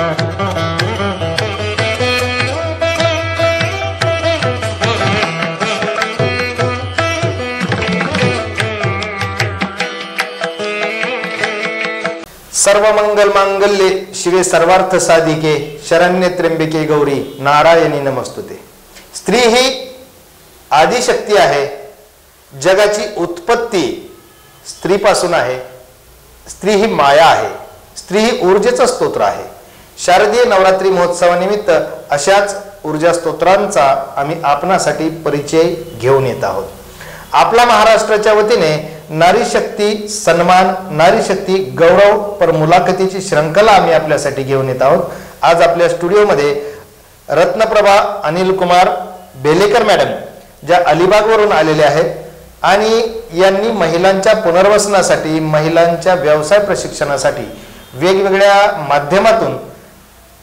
सर्व मंगल मांगल्ये शिवे सर्वार्थ साधिके शरण्ये त्र्यंबके गौरी नारायणी नमस्तुते। स्त्री ही आदिशक्ती आहे। जगाची उत्पत्ती स्त्रीपासून आहे। स्त्री ही माया आहे। स्त्री ही ऊर्जेचं स्तोत्र आहे। शारदीय नवरात्री महोत्सवानिमित्त अशाच ऊर्जा स्तोत्रांचा आम्ही आपणासाठी परिचय घेऊन येत आहोत। आपला महाराष्ट्राच्या वतीने नारी शक्ती सन्मान, नारी शक्ती गौरव पर मुलाखतीची श्रृंखला आम्ही आपल्यासाठी घेऊन येत आहोत। आज आपल्या स्टुडिओमध्ये रत्नप्रभा अनिल कुमार बेलेकर मॅडम ज्या अलिबागवरून आलेल्या आहेत आणि यांनी महिलांच्या पुनर्वसनासाठी, महिलांच्या व्यवसाय प्रशिक्षणासाठी वेगवेगळ्या माध्यमातून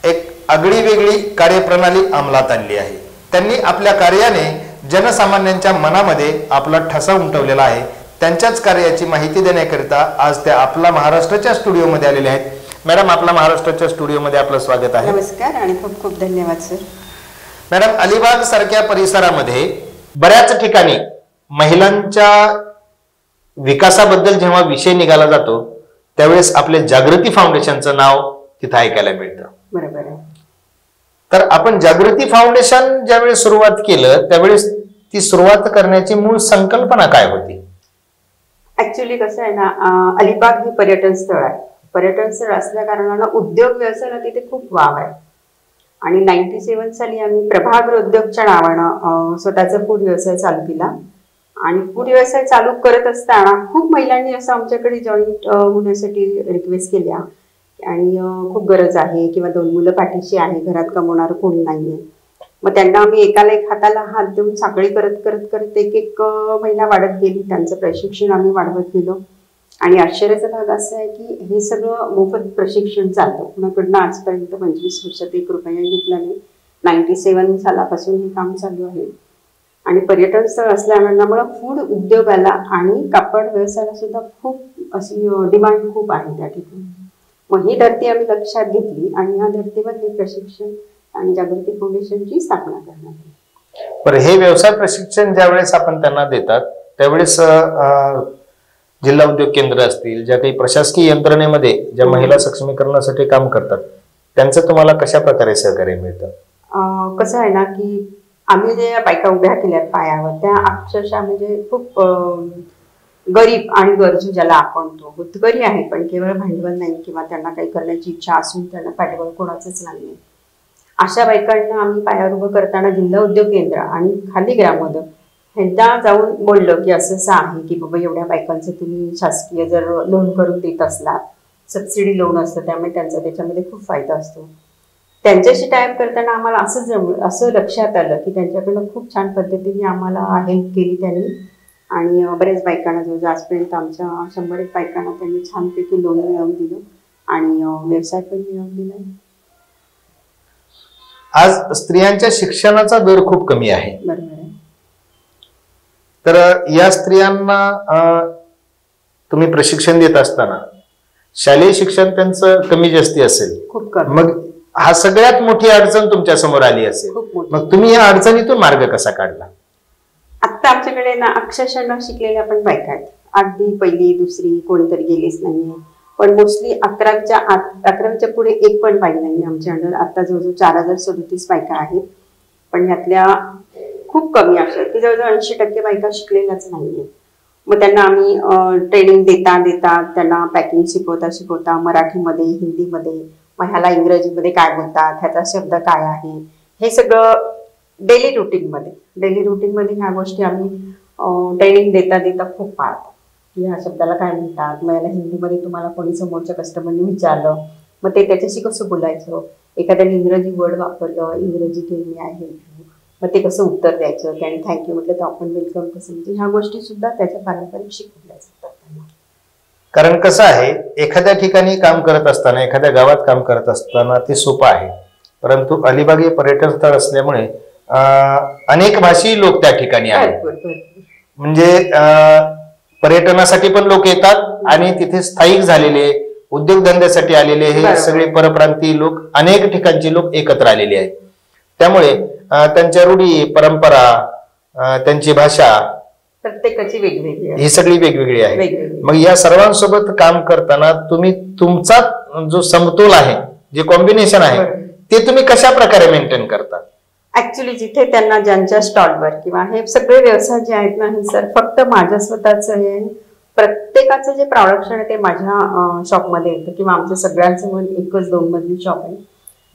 एक आगळी वेगळी कार्यप्रणाली अंमलात आणली आहे। त्यांनी आपल्या कार्याने जनसामान्यांच्या मनामध्ये आपला ठसा उमटवलेला आहे। त्यांच्याच कार्याची माहिती देण्याकरिता आज त्या आपला महाराष्ट्राच्या स्टुडिओमध्ये आलेले आहेत। मॅडम, आपला महाराष्ट्राच्या स्टुडिओमध्ये आपलं स्वागत आहे। नमस्कार आणि खूप खूप धन्यवाद सर। मॅडम, अलिबाग सारख्या परिसरामध्ये बऱ्याच ठिकाणी महिलांच्या विकासाबद्दल जेव्हा विषय निघाला जातो त्यावेळेस आपले जागृती फाउंडेशनचं नाव तिथं ऐकायला मिळतं। बरोबर आहे। तर आपण जागृती फाउंडेशन ज्यावेळेस सुरुवात केलं त्यावेळेस ती सुरुवात करण्याची मूळ संकल्पना काय होती? ऍक्च्युली कसं आहे ना, अलिबाग हे पर्यटन स्थळ आहे। पर्यटन स्थळ असल्या कारणानं उद्योग व्यवसायाला तिथे खूप वाव आहे आणि 97 साली आम्ही प्रभाग्र उद्योगच्या नावानं स्वतःचा फूड व्यवसाय चालू केला आणि फूड व्यवसाय चालू करत असताना खूप महिलांनी असं आमच्याकडे जॉईन होण्यासाठी रिक्वेस्ट केल्या आणि खूप गरज आहे किंवा 2 मुलं पाठीशी आहे, घरात कमवणार कोणी नाहीये। मग त्यांना आम्ही एकाला एक हाताला हात देऊन साखळी करत करत करत एक महिला वाढत गेली। त्यांचं प्रशिक्षण आम्ही वाढवत गेलो आणि आश्चर्याचा भाग असा आहे की हे सगळं मोफत प्रशिक्षण चालतं। कुणाकडनं आजपर्यंत 25 वर्षात 1 रुपया घेतला नाही। 97 सालापासून हे काम चालू आहे आणि पर्यटन स्थळ असल्यामुळे फूड उद्योगाला आणि कापड व्यवसायाला सुद्धा खूप अशी डिमांड खूप आहे त्या ठिकाणी। मग ही धरती आम्ही लक्षात घेतली आणि या धर्तीवर हे प्रशिक्षण आणि जागृती फाउंडेशनची स्थापना करण्यात आली। पण हे व्यवसाय प्रशिक्षण ज्यावेळेस आपण त्यांना देतात त्यावेळेस जिल्हा उद्योग केंद्र असतील, ज्या काही प्रशासकीय यंत्रणेमध्ये ज्या महिला सक्षमीकरणासाठी काम करतात त्यांचं तुम्हाला कशा प्रकारे सहकार्य मिळतं? कसं आहे ना की आम्ही जे बायका उभ्या केल्यात पायावर त्या अक्षरशः म्हणजे खूप गरीब आणि गरजू ज्याला आपण तो बुद्धकरी आहे, पण केवळ भांडवल नाही किंवा त्यांना काही करण्याची इच्छा असून त्यांना पाठबळ कोणाचंच नाही। अशा बायकांना आम्ही पायावर उभं करताना जिल्हा उद्योग केंद्र आणि खाली ग्रामोदय ह्यांना जाऊन बोललो की असं आहे की बाबा एवढ्या बायकांचं तुम्ही शासकीय जर लोन करून देत असलात, सबसिडी लोन असतं त्यामुळे त्यांचा त्याच्यामध्ये खूप फायदा असतो। त्यांच्याशी टायअप करताना आम्हाला असं लक्षात आलं की त्यांच्याकडनं खूप छान पद्धतीने आम्हाला हेल्प केली त्यांनी आणि बऱ्याच बायकांना जवळजवळ आजपर्यंत आमच्या 100 बायकांना त्यांनी छानपैकी लोन मिळवून दिलं आणि व्यवसाय पण मिळवून दिला। आज स्त्रियांच्या शिक्षणाचा दर खूप कमी आहे। बरोबर आहे। तर या स्त्रियांना तुम्ही प्रशिक्षण देत असताना शालेय शिक्षण त्यांचं कमी जास्ती असेल, खूप कमी। मग हा सगळ्यात मोठी अडचण तुमच्या समोर आली असेल, मग तुम्ही या अडचणीतून मार्ग कसा काढला? आता आमच्याकडे ना अक्षरशः न शिकलेल्या पण बायका आहेत। अगदी 1ली 2री कोणीतरी गेलीच नाहीये, पण मोस्टली 11वीच्या पुढे एक पण बाई नाही आमच्या अंडर। आता जवळजवळ 4037 बायका आहेत, पण ह्यातल्या खूप कमी अशा की जवळजवळ 80% बायका शिकलेल्याच नाहीये। मग त्यांना आम्ही ट्रेनिंग देता देता त्यांना पॅकिंग शिकवता मराठीमध्ये, हिंदीमध्ये, मग ह्याला इंग्रजीमध्ये काय बोलतात, ह्याचा शब्द काय आहे, हे सगळं डेली रुटीनमध्ये ह्या गोष्टी आम्ही ट्रेनिंग देता देता खूप पाळतो की ह्या शब्दाला काय म्हणतात। मग याला हिंदीमध्ये तुम्हाला कोणी समोरच्या कस्टमरने विचारलं मग ते त्याच्याशी कसं बोलायचं, एखाद्याने इंग्रजी वर्ड वापरलं, इंग्रजी केली आहे मग ते कसं उत्तर द्यायचं, त्याने थँक्यू म्हटलं तर आपण वेलकम कसं, म्हणजे ह्या गोष्टी सुद्धा त्याच्या पारंपरिक शिकवल्या जातात त्यांना। कारण कसं आहे, एखाद्या ठिकाणी काम करत असताना, एखाद्या गावात काम करत असताना ते सोपं आहे, परंतु अलिबाग हे पर्यटन स्थळ असल्यामुळे अनेक भाषी लोक त्या ठिकाणी आहेत। म्हणजे पर्यटनासाठी पण लोक येतात आणि तिथे स्थायिक झालेले उद्योगधंद्यासाठी आलेले हे बरोबर. सगळे परप्रांतीय लोक, अनेक ठिकाणचे लोक एकत्र आलेले आहेत. त्यामुळे त्यांच्या रूढी, परंपरा, त्यांची भाषा प्रत्येकाची वेगवेगळी आहे. ही सगळी वेगवेगळी आहे. वेगवेगळी. मग या सर्वांसोबत काम करताना तुम्ही तुमचा जो समतोल आहे, जे कॉम्बिनेशन आहे, बरोबर. ते तुम्ही कशा प्रकारे मेंटेन करता? ऍक्च्युली जिथे त्यांना ज्यांच्या स्टॉलवर किंवा हे सगळे व्यवसाय जे आहेत ना, हे सर फक्त माझ्या स्वतःच हे प्रत्येकाचं जे प्रोडक्शन आहे ते माझ्या शॉपमध्ये येतं किंवा आमचं सगळ्यांचं म्हणून एकच 2 मजली शॉप आहे.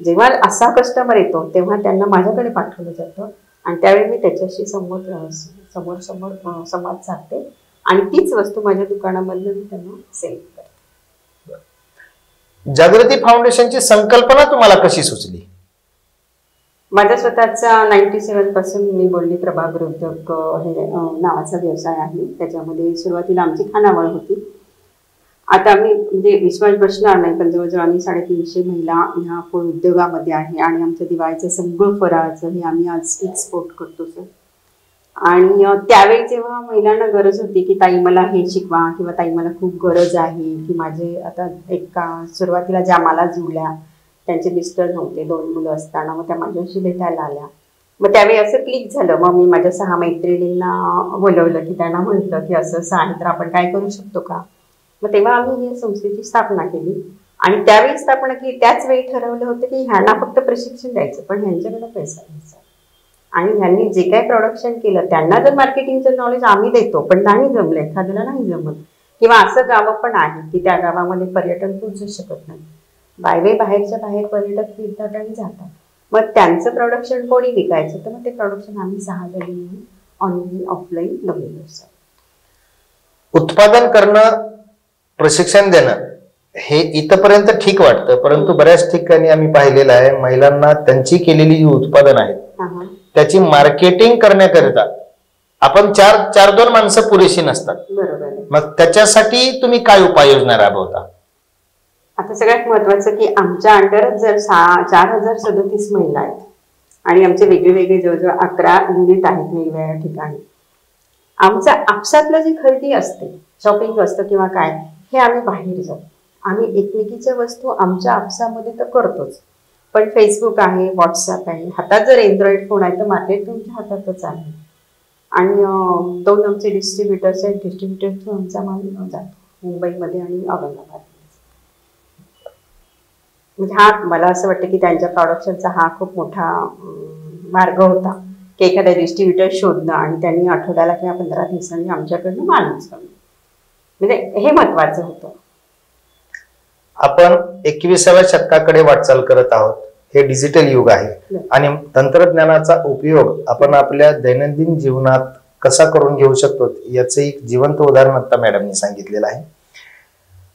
जेव्हा असा कस्टमर येतो तेव्हा त्यांना माझ्याकडे पाठवलं जातं आणि त्यावेळी मी त्याच्याशी समोर संवाद साधते आणि तीच वस्तू माझ्या दुकानामधनं मी त्यांना सेल करते. जागृती फाउंडेशनची संकल्पना तुम्हाला कशी सुचली? माझा स्वतःचा 97 पासून मी बोलली प्रभाग उद्योग हे नावाचा व्यवसाय आहे. त्याच्यामध्ये सुरुवातीला आमची खानावळ होती. आता आम्ही म्हणजे विश्वास बसणार नाही, पण जवळजवळ आम्ही 350 महिला ह्या फूड उद्योगामध्ये आहे आणि आमचं दिवाळीचं सगळं फराळाचं हे आम्ही आज एक्सपोर्ट करतो सर. आणि त्यावेळी जेव्हा महिलांना गरज होती की ताई मला हे शिकवा किंवा ताई मला खूप गरज आहे की माझे आता सुरुवातीला ज्या मला जुळल्या त्यांचे मिस्टर नव्हते, 2 मुलं असताना मग त्या माझ्याशी भेटायला आल्या. मग त्यावेळी असं क्लिक झालं. मग मी माझ्या 6 मैत्रिणींना बोलवलं की त्यांना म्हटलं की असं असं आहे तर आपण काय करू शकतो का. मग तेव्हा आम्ही या संस्थेची स्थापना केली आणि त्यावेळी स्थापना केली त्याच वेळी ठरवलं होतं की ह्यांना फक्त प्रशिक्षण द्यायचं पण ह्यांच्याकडे पैसा घ्यायचा आणि ह्यांनी जे काही प्रोडक्शन केलं त्यांना जर मार्केटिंगचं नॉलेज आम्ही देतो पण नाही जमलं, एखाद्याला नाही जमत किंवा असं गावं पण आहे की त्या गावामध्ये पर्यटन पोहोचू शकत नाही, बायवे बाहेरच्या बाहेर पर्यटक फिरतात आणि जातात. मग त्यांचं प्रोडक्शन कोणी विकायचं तर मग ते प्रोडक्शन आम्ही 6 जणी ऑनलाईन ऑफलाईन दोन्ही व्यवसाय. उत्पादन करणं, प्रशिक्षण देणं हे इथपर्यंत ठीक वाटतं, परंतु बऱ्याच ठिकाणी आम्ही पाहिलेलं आहे महिलांना त्यांची केलेली जी उत्पादन आहेत त्याची मार्केटिंग करण्याकरिता आपण 4-2 माणसं पुरेशी नसतात. बरोबर. मग त्याच्यासाठी तुम्ही काय उपाययोजना राबवता? आता सगळ्यात महत्वाचं की आमच्या अंडरच जर 4037 महिला आहेत आणि आमचे वेगळे जवळजवळ 11 युनिट आहेत वेगवेगळ्या ठिकाणी. आमच्या आपसातलं जी खरेदी असते, शॉपिंग असतं किंवा काय, हे आम्ही बाहेर जातो. आम्ही एकमेकीच्या वस्तू आमच्या आपसामध्ये तर करतोच, पण फेसबुक आहे, व्हॉट्सअप आहे, हातात जर एंड्रॉइड फोन आहे तर मार्केट तुमच्या हातातच आहे. आणि 2 आमचे डिस्ट्रीब्युटर्स आहेत, डिस्ट्रीब्युटर थ्रू आमचा माल जातो मुंबईमध्ये आणि औरंगाबाद. म्हणजे हा मला असं वाटतं की त्यांच्या प्रोडक्शनचा हा खूप मोठा मार्ग होता की एखादा डिस्ट्रीब्युटर शोधणं आणि त्यांनी आठवड्याला किंवा 15 दिवसांनी आमच्याकडनं माल उचलणं, म्हणजे हे महत्वाचं होतं. आपण 21व्या शतकाकडे वाटचाल करत आहोत. हे डिजिटल युग आहे आणि तंत्रज्ञानाचा उपयोग आपण आपल्या दैनंदिन जीवनात कसा करून घेऊ शकतो याचं एक जिवंत उदाहरण आता मॅडमनी सांगितलेलं आहे.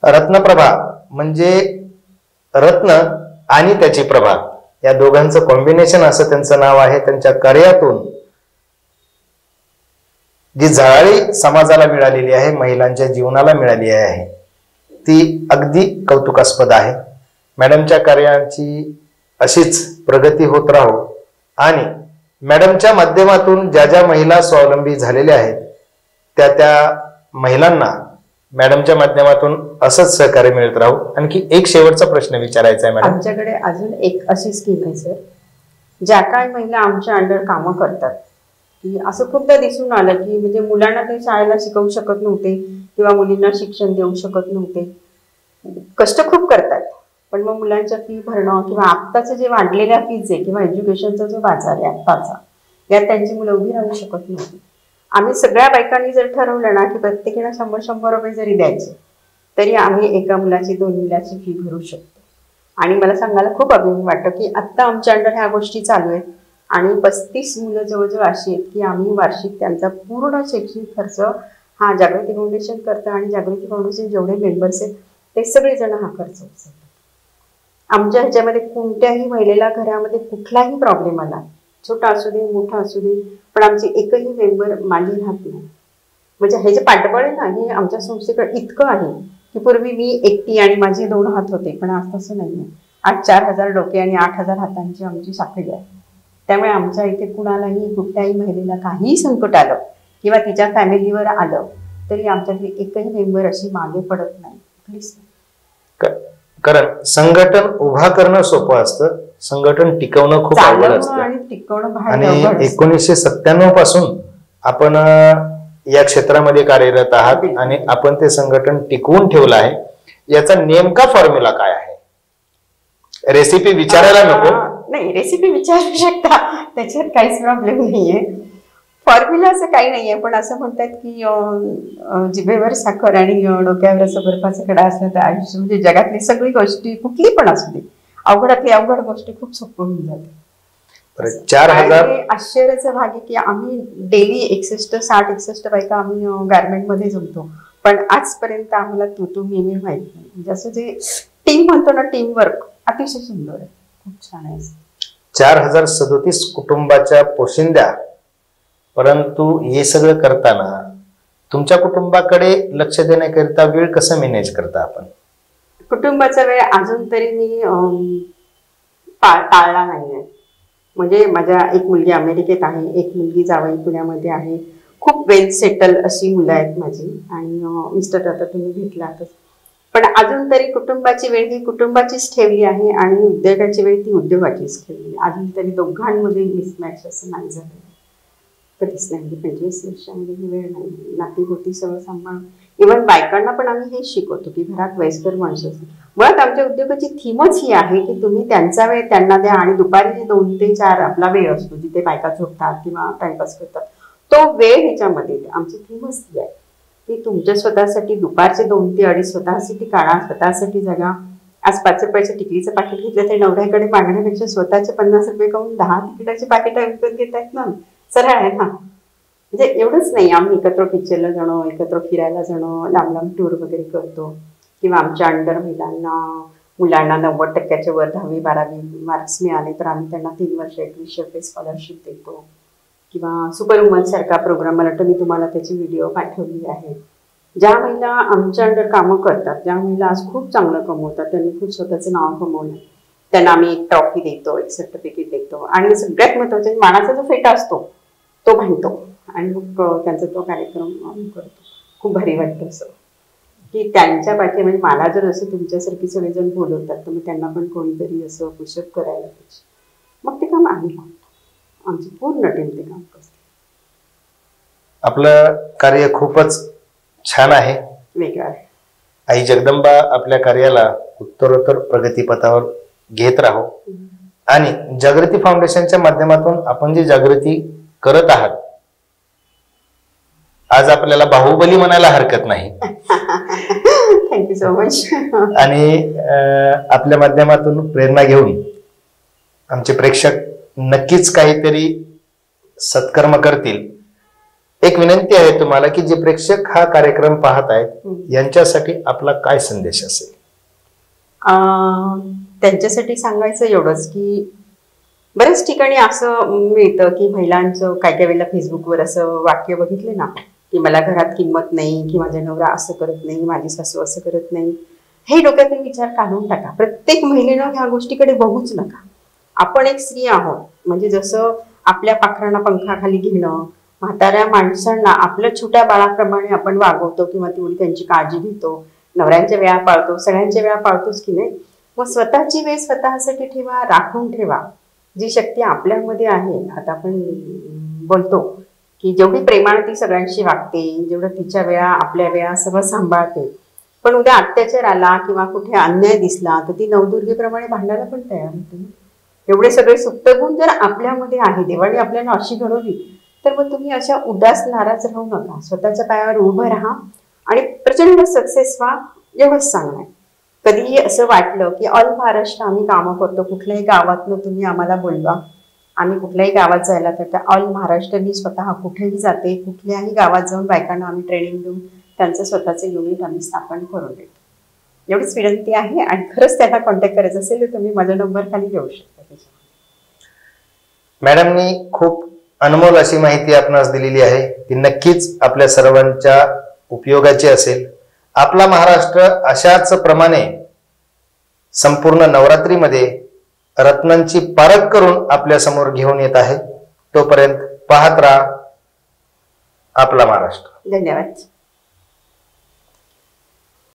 रत्नप्रभा म्हणजे रत्न आणि त्याची प्रभा या दोघांचं कॉम्बिनेशन असं त्यांचं नाव आहे. त्यांच्या कार्यातून जी झळाळी समाजाला मिळालेली आहे, महिलांच्या जीवनाला मिळाली आहे, ती अगदी कौतुकास्पद आहे. मॅडमच्या कार्याची अशीच प्रगती होत राहो आणि मॅडमच्या माध्यमातून ज्या महिला स्वावलंबी झालेल्या आहेत त्या महिलांना मॅडमच्या माध्यमातून असंच सहकार्य मिळत राहू. आणखी एक शेवटचा प्रश्न विचारायचा आहे मॅडम. आमच्याकडे अजून एक अशी स्कीम आहे सर, ज्या काही महिला आमच्या अंडर कामं करतात की असं खूपदा दिसून आलं की म्हणजे मुलांना ते शाळेला शिकवू शकत नव्हते किंवा मुलींना शिक्षण देऊ शकत नव्हते, कष्ट खूप करतात पण मग मुलांच्या फी भरणं किंवा आत्ताचं जे वाढलेल्या फीज आहे किंवा एज्युकेशनचा जो बाजार आहे आत्ताचा, यात त्यांची मुलं उभी राहू शकत नव्हती. आम्ही सगळ्या बायकांनी जर ठरवलं ना की प्रत्येकीला 100-100 रुपये जरी द्यायचे तरी आम्ही एका मुलाची 2 मुलाची फी भरू शकतो. आणि मला सांगायला खूप अभिमान वाटतं की आत्ता आमच्या अंडर ह्या गोष्टी चालू आहेत आणि 35 मुलं जवळजवळ अशी आहेत की आम्ही वार्षिक त्यांचा पूर्ण शैक्षणिक खर्च हा जागृती फाउंडेशन करतं आणि जागृती फाउंडेशन जेवढे मेंबर्स आहेत ते सगळेजण हा खर्च उचलतात. आमच्या ह्याच्यामध्ये कोणत्याही महिलेला घरामध्ये कुठलाही प्रॉब्लेम आला, छोटा असू दे मोठा असू दे, पण आमचे एकही मेंबर मागे राहत नाही. म्हणजे हे जे पाठबळ आहे ना हे आमच्या संस्थेकडे इतकं आहे की पूर्वी मी एकटी आणि माझे 2 हात होते, पण आज तसं नाही आहे. आज 4000 डोके आणि 8000 हातांची आमची साखळी आहे. त्यामुळे आमच्या इथे कुणालाही कुठल्याही महिलेला काहीही संकट आलं किंवा तिच्या फॅमिलीवर आलं तरी आमच्यातली एकही मेंबर अशी मागे पडत नाही, प्लीज. कारण संघटन उभा करणं सोपं असतं, संघटन टिकवणं खूप अवघड चालवणं असतं. आणि टिकवणं बाहेर आणि अवघड असतं. 1997 पासून आपण या क्षेत्रामध्ये कार्यरत आहात आणि आपण ते संघटन टिकवून ठेवलं आहे. याचा नेमका फॉर्म्युला काय आहे? रेसिपी विचारायला नको. नाही, रेसिपी विचारू शकता, त्याच्यात काहीच प्रॉब्लेम नाहीये. फॉर्म्युला असं काही नाहीये, पण असं म्हणतात की जिभेवर साखर आणि डोक्यावर असं बर्फाचा कडा असला तर आयुष्य म्हणजे जगातली सगळी गोष्टी कुठली पण असू दे, अवघडातली अवघड गोष्टी खूप सोपं होऊन जाते. 4000 आश्चर्याचा भाग आहे की आम्ही डेली 61-60 बायका आम्ही गारमेंटमध्ये जमतो, पण आजपर्यंत आम्हाला तू मी माहित नाही. म्हणजे असं जे टीम म्हणतो ना, टीम वर्क अतिशय सुंदर आहे, खूप छान आहे. 4037 कुटुंबाच्या पोशिंद्या, परंतु हे सगळं करताना तुमच्या कुटुंबाकडे लक्ष देण्याकरिता वेळ कसं मॅनेज करता आपण? कुटुंबाचा वेळ अजून तरी मी टाळला नाहीये. म्हणजे माझ्या एक मुलगी अमेरिकेत आहे, एक मुलगी जावई पुण्यामध्ये आहे. खूप वेल सेटल अशी मुलं आहेत माझी, आणि मिस्टर आता तुम्ही भेटलातच. पण अजून तरी कुटुंबाची वेळ ही कुटुंबाचीच ठेवली आहे आणि उद्योगाची वेळ ती उद्योगाचीच ठेवली. अजून तरी दोघांमध्ये मिसमॅच असं नाही झालं, कधीच नाही. 25 वर्षांमध्ये ही वेळ नाही. नाती गोती सगळं सांभाळून इव्हन बायकांना पण आम्ही हेच शिकवतो की घरात वयस्कर माणसं असतात. मुळात आमच्या उद्योगाची थीमच ही आहे की तुम्ही त्यांचा वेळ त्यांना द्या, आणि दुपारी जे 2 ते 4 आपला वेळ असतो जिथे बायका झोपतात किंवा टाइमपास करतात, तो वेळ ह्याच्यामध्ये द्या. आमची थीमच ती आहे की तुमच्या स्वतःसाठी दुपारचे 2 ते 2.5 स्वतःसाठी काढा, स्वतःसाठी जगा. आज 5 रुपयाचं टिकलीचं पाकिट घेतलं तर नवऱ्याकडे मागण्यापेक्षा स्वतःचे 50 रुपये करून 10 तिकिटाचे पाकिट विकत घेत आहेत ना. सरळ आहे ना. म्हणजे एवढंच नाही, आम्ही एकत्र पिक्चरला जाणं, एकत्र फिरायला जाणं, लांब लांब टूर वगैरे करतो, किंवा आमच्या अंडर मुलांना 90% वर 10वी 12वी मार्क्स मिळाले तर आम्ही त्यांना 3 वर्ष 2100 रुपये स्कॉलरशिप देतो. किंवा सुपर वुमन सारखा प्रोग्राम, मला वाटतं मी तुम्हाला त्याची व्हिडिओ पाठवली आहे. ज्या महिला आमच्या अंडर कामं करतात, ज्या महिला आज खूप चांगलं कमवतात, त्यांनी खूप स्वतःचं नाव कमवलं, त्यांना आम्ही एक ट्रॉफी देतो, एक सर्टिफिकेट देतो, आणि सगळ्यात महत्त्वाचं मानाचा जो फेटा असतो तो बांधतो, आणि मग त्यांचा तो कार्यक्रम आम्ही करतो. खूप भारी वाटतं असं की त्यांच्या पाठी, म्हणजे मला जर असं तुमच्यासारखी सगळेजण बोलवतात तर मग त्यांना पण कोणीतरी असं पुशअप करायला पाहिजे. मग ते काम आम्ही करतो, आमची पूर्ण टीम ते काम करते. आपलं कार्य खूपच छान आहे, वेगळं आहे. आई जगदंबा आपल्या कार्याला उत्तरोत्तर प्रगतीपथावर घेत राहो. आणि जागृती फाउंडेशनच्या माध्यमातून आपण जी जागृती करत आहात, आज आपल्याला बाहुबली म्हणायला हरकत नाही. Thank you so much. आणि आपल्या माध्यमातून प्रेरणा घेऊन आमचे प्रेक्षक नक्कीच काहीतरी सत्कर्म करतील. एक विनंती आहे तुम्हाला की जे प्रेक्षक हा कार्यक्रम पाहत आहेत यांच्यासाठी आपला काय संदेश असेल? त्यांच्यासाठी सांगायचं एवढंच की बऱ्याच ठिकाणी असं मिळतं की महिलांचं काय काय वेळेला फेसबुकवर असं वाक्य बघितले ना की मला घरात किंमत नाही, की माझा नवरा असं करत नाही, माझी सासू असं करत नाही. हे डोक्यातून विचार काढून टाका. प्रत्येक महिलेनं ह्या गोष्टीकडे बघूच नका. आपण एक स्त्री आहोत, म्हणजे जसं आपल्या पाखरांना पंखाखाली घेणं, म्हाताऱ्या माणसांना आपल्या छोट्या बाळाप्रमाणे आपण वागवतो किंवा तेवढी त्यांची काळजी घेतो, नवऱ्यांच्या वेळा पाळतो, सगळ्यांच्या वेळा पाळतोच की नाही. मग स्वतःची वेळ स्वतःसाठी ठेवा, राखून ठेवा. जी शक्ती आपल्यामध्ये आहे, आता आपण बोलतो की जेवढी प्रेमाने ती सगळ्यांशी वागते, जेवढं तिच्या वेळा आपल्या वेळा सगळं सांभाळते, पण उद्या अत्याचार आला किंवा कुठे अन्याय दिसला तर ती नवदुर्गेप्रमाणे भांडायला पण तयार होते. एवढे सगळे सुप्त गुण जर आपल्यामध्ये आहे, देवाने आपल्याला अशी घडवली, तर मग तुम्ही अशा उदास नाराज राहू नका. स्वतःच्या पायावर उभं राहा आणि प्रचंड सक्सेस व्हा, एवढंच सांगणार. कधीही असं वाटलं की ऑल महाराष्ट्र आम्ही कामं करतो, कुठल्याही गावातनं तुम्ही आम्हाला बोलवा, आम्ही कुठल्याही गावात जायला तर त्या ऑल महाराष्ट्र मी स्वतः कुठेही जाते, कुठल्याही गावात जाऊन बायकांना आम्ही ट्रेनिंग देऊन त्यांचं स्वतःचं युनिट आम्ही स्थापन करून देतो. एवढीच विनंती आहे. आणि खरंच त्यांना कॉन्टॅक्ट करायचं असेल तर तुम्ही माझा नंबर खाली घेऊ शकता. मॅडमनी खूप अनमोल अशी माहिती आपणास दिलेली आहे, ती नक्कीच आपल्या सर्वांच्या उपयोगाची असेल. आपला महाराष्ट्र अशाच प्रमाणे संपूर्ण नवरात्रीमध्ये रत्नांची पारख करून आपल्या समोर घेऊन येत आहे. तोपर्यंत पाहत राहा आपला महाराष्ट्र. धन्यवाद.